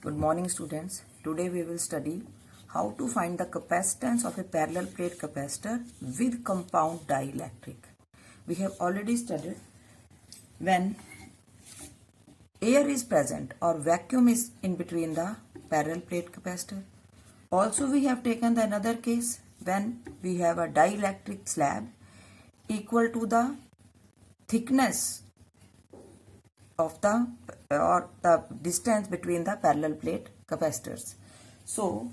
Good morning, students. Today we will study how to find the capacitance of a parallel plate capacitor with compound dielectric. We have already studied when air is present or vacuum is in between the parallel plate capacitor. Also we have taken the another case when we have a dielectric slab equal to the thickness of the distance between the parallel plate capacitors. So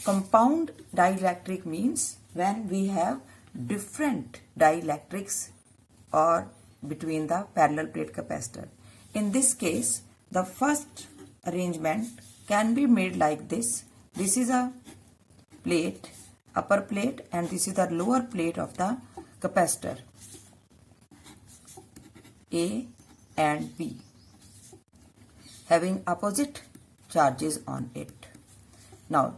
compound dielectric means when we have different dielectrics or between the parallel plate capacitor. In this case, the first arrangement can be made like this. This is a plate, upper plate, and this is the lower plate of the capacitor A and B, having opposite charges on it. Now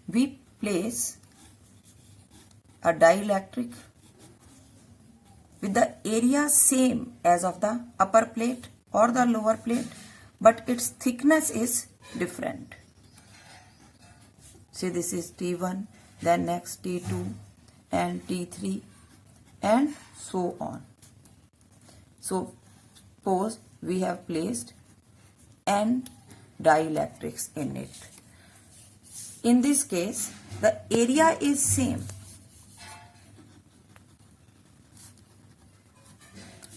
we place a dielectric with the area same as of the upper plate or the lower plate, but its thickness is different. See, this is T1, then next T2 and T3 and so on. So suppose we have placed N dielectrics in it. In this case, the area is same,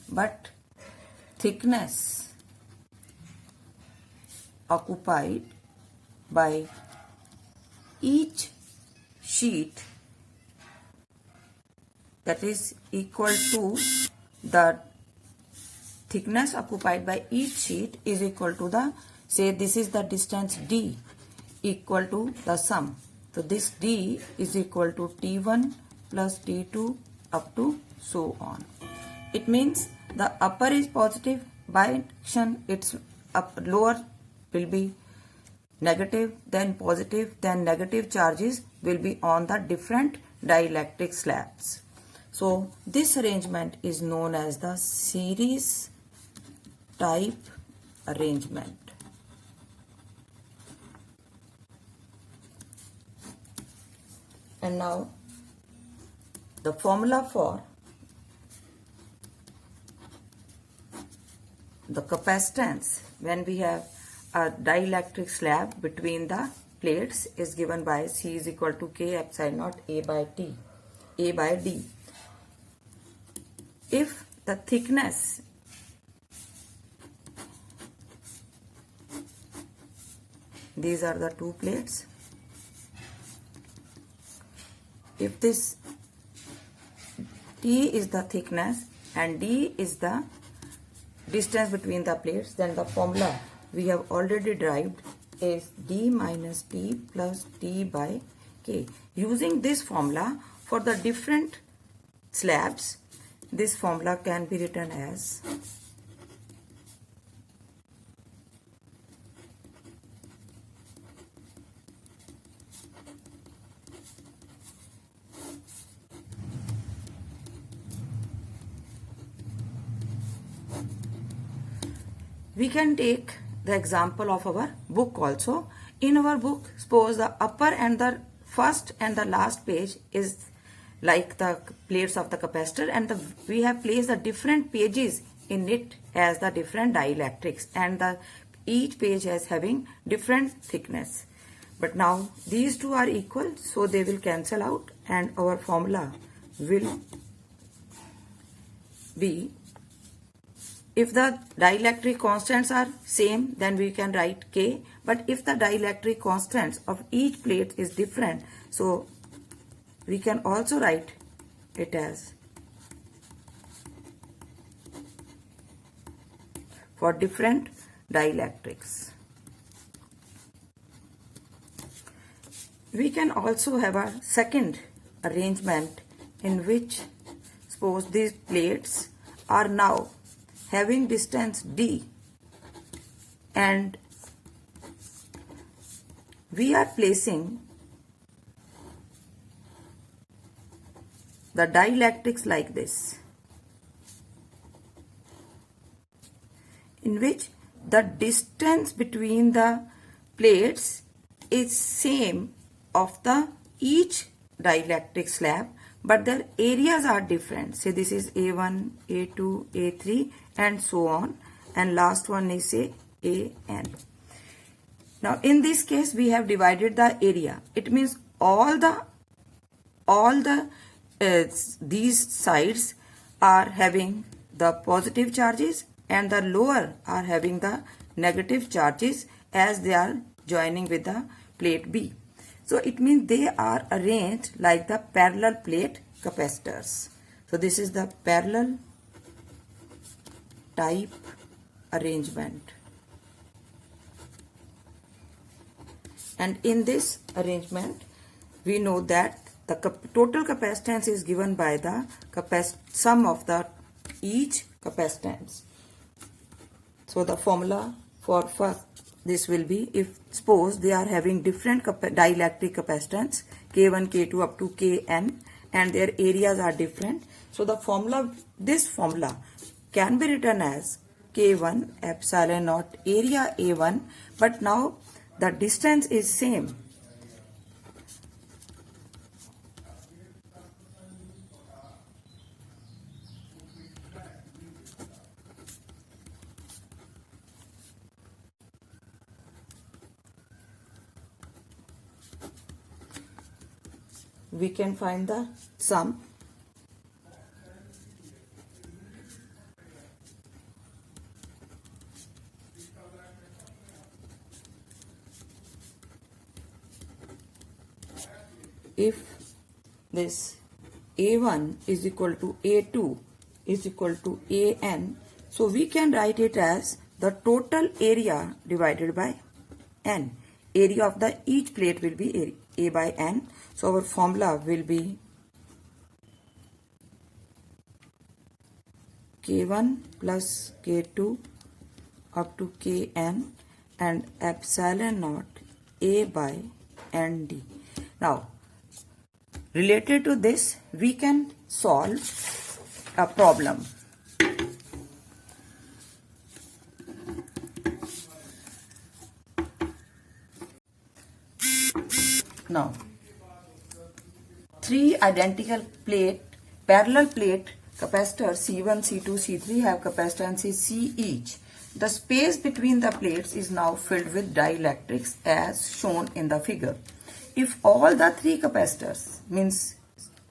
but thickness occupied by each sheet, that is equal to the thickness occupied by each sheet is equal to the, say this is the distance D, equal to the sum. So this D is equal to T1 plus T2 up to so on. It means the upper is positive, by action its lower will be negative, then positive, then negative charges will be on the different dielectric slabs. So this arrangement is known as the series type arrangement. And now the formula for the capacitance when we have a dielectric slab between the plates is given by C is equal to K epsilon naught A by D. If the thickness these are the two plates. If this T is the thickness and D is the distance between the plates, then the formula we have already derived is D minus T plus T by K. Using this formula for the different slabs, this formula can be written as we can take the example of our book also. In our book, suppose the upper and the first and the last page is like the plates of the capacitor, and we have placed the different pages in it as the different dielectrics, and each page is having different thickness. But now these two are equal, so they will cancel out and our formula will be, if the dielectric constants are same, then we can write K. But if the dielectric constants of each plate is different, so we can also write it as for different dielectrics. We can also have a second arrangement in which suppose these plates are now having distance D and we are placing the dielectrics like this. in which the distance between the plates is same of the each dielectric slab, but their areas are different. Say this is A1, A2, A3 and so on, and last one is say AN. Now in this case we have divided the area. It means all the these sides are having the positive charges and the lower are having the negative charges as they are joining with the plate B. So it means they are arranged like the parallel plate capacitors. So this is the parallel type arrangement. And in this arrangement, we know that the total capacitance is given by the sum of the each capacitance. So the formula for first this will be, if suppose they are having different dielectric capacitance K1, K2 up to Kn, and their areas are different. So the formula, this formula can be written as K1 epsilon naught area A1, but now the distance is same. We can find the sum. If this A1 is equal to A2 is equal to AN, so we can write it as the total area divided by N. Area of the each plate will be A by N. So our formula will be K1 plus K2 up to Kn and epsilon naught A by ND. Now, related to this, we can solve a problem. Now, three identical parallel plate capacitors C1, C2, C3 have capacitances C each. The space between the plates is now filled with dielectrics as shown in the figure. If all the three capacitors, means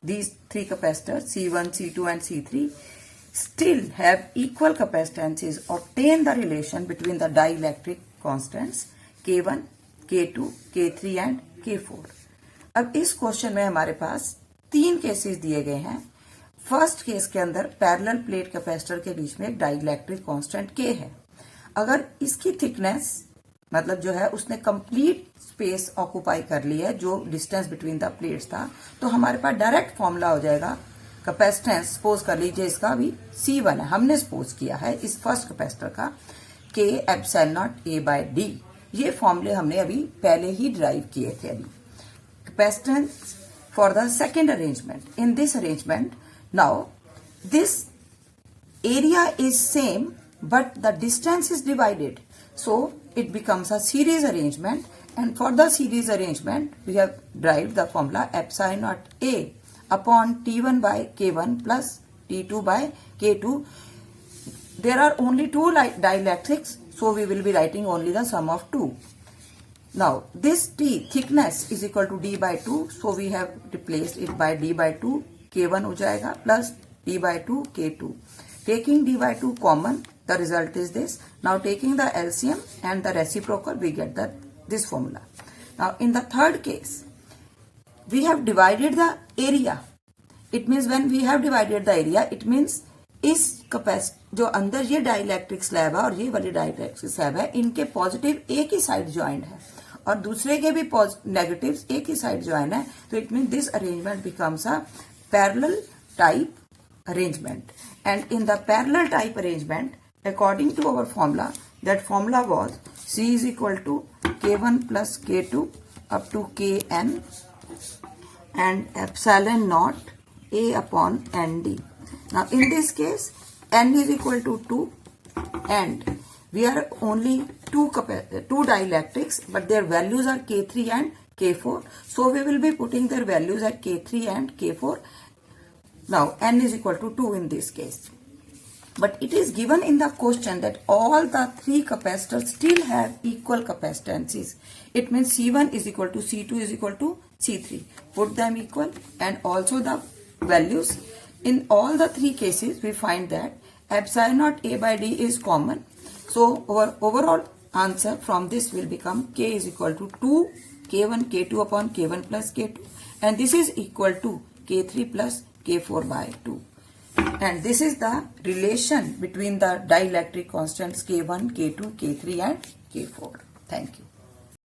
these three capacitors C1, C2 and C3 still have equal capacitances, obtain the relation between the dielectric constants K1, K2, K3 and K4. अब इस question में हमारे पास तीन cases दिए गए हैं. First case के अंदर पैरेलल प्लेट कैपेसिटर के बीच में एक डाइलेक्ट्रिक कांस्टेंट K है. अगर इसकी थिकनेस मतलब जो है उसने कंप्लीट स्पेस ऑक्यूपाई कर ली है जो डिस्टेंस बिटवीन द प्लेट्स था, तो हमारे पास डायरेक्ट फॉर्मूला हो जाएगा कैपेसिटेंस. सपोज कर लीजिए इसका भी C1 है, हमने सपोज किया है इस फर्स्ट कैपेसिटर का K epsilon not A by D. ये फॉर्मूले हमने अभी पहले ही डिराइव किए थे. अभी capacitance for the second arrangement. In this arrangement, now this area is same but the distance is divided. So it becomes a series arrangement, and for the series arrangement we have derived the formula epsilon naught A upon T1 by K1 plus T2 by K2. There are only two dielectrics, so we will be writing only the sum of two. Now this T thickness is equal to D by 2, so we have replaced it by D by 2, K1 हो जाएगा plus D by 2 K2. Taking D by 2 common, the result is this. Now taking the LCM and the reciprocal, we get this formula. Now in the third case, we have divided the area. It means when we have divided the area, it means इस capacity जो अंदर ये dielectric slab है और ये वाली dielectric slab है, इनके पॉजिटिव एक ही साइड ज्वाइंट है और दूसरे के भी नेगेटिव्स एक ही साइड ज्वाइन है. तो it mean this arrangement becomes a parallel type arrangement. And in the parallel type arrangement, according to our formula, that formula was C is equal to K1 plus K2 up to Kn and epsilon naught A upon Nd. Now in this case, N is equal to 2 and we are only two dielectrics, but their values are K3 and K4. So we will be putting their values at K3 and K4. Now n is equal to 2 in this case. But it is given in the question that all the three capacitors still have equal capacitances. It means C1 is equal to C2 is equal to C3. Put them equal and also the values. In all the three cases, we find that epsilon naught A by D is common. So our overall answer from this will become K is equal to 2 K1 K2 upon K1 plus K2, and this is equal to K3 plus K4 by 2. And this is the relation between the dielectric constants K1, K2, K3 and K4. Thank you.